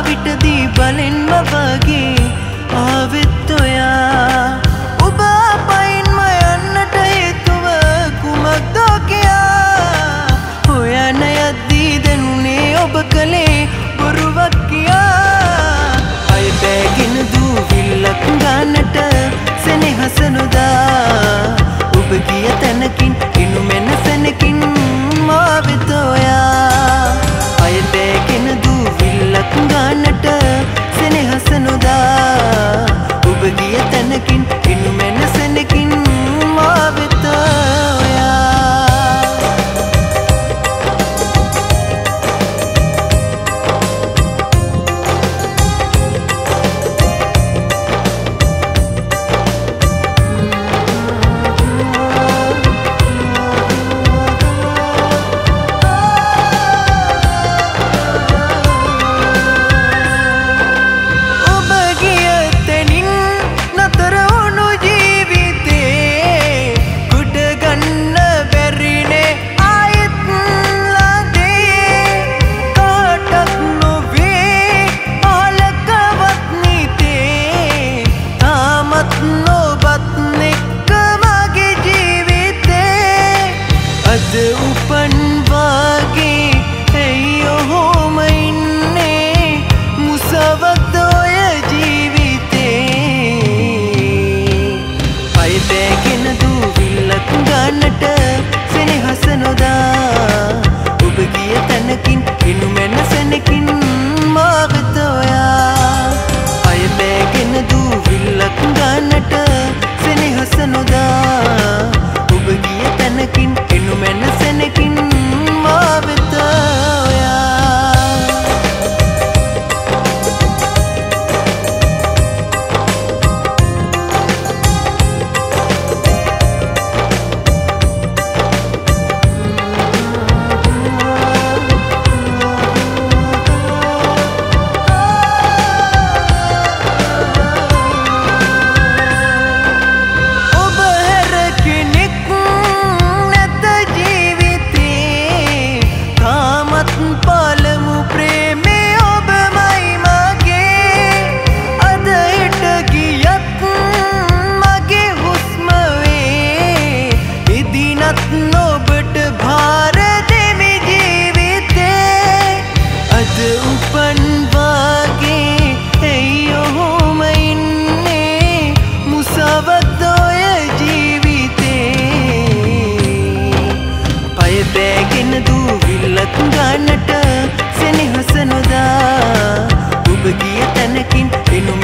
විටදී බලෙන්ම වගේ ආවෙත් ඔයා ඔබ පයින්ම යන්නට හේතුව කුමක්දෝ කියා හොයන යද්දී දැනුනේ ඔබ කලේ බොරුවක් කියා අය බෑගෙන දූවිල්ලක් ගන්නට සෙනෙහස නොදා ඔබ ගිය තැනකින් ඉනු මෙනසනකින් මා වෙත ඔයා අය බෑගෙන දූවිල්ලක් ගන්නට සෙනෙහස නොදා ඔබ ගිය තැනකින් ඉනු මෙනසනකින් මා වෙත ඔයා උපන් වාගේ ඇයි ඔහොම ඉන්නේ මුසවක්ද ඔය ජීවිතේ අය බෑගෙන දූවිල්ලක් ගන්නට සෙනෙහස නොදා ඔබ ගිය තැනකින් ඉනු මෙනසනකින් මා වෙත ඔයා අය බෑගෙන දූවිල්ලක් ගන්නට සෙනෙහස නොදා ඔබ ගිය තැනකින් ඉනු මෙනසනකින් මා වෙත ඔයා නොබට භාර දෙමි ජීවිතේ අද උපන් වාගේ ඇයි ඔහොම ඉන්නේ මුසවක්ද ඔය ජීවිතේ පය බෑගෙන දූවිල්ලක් ගන්නට සෙනෙහස නොදා ඔබ ගිය තැනකින් එනු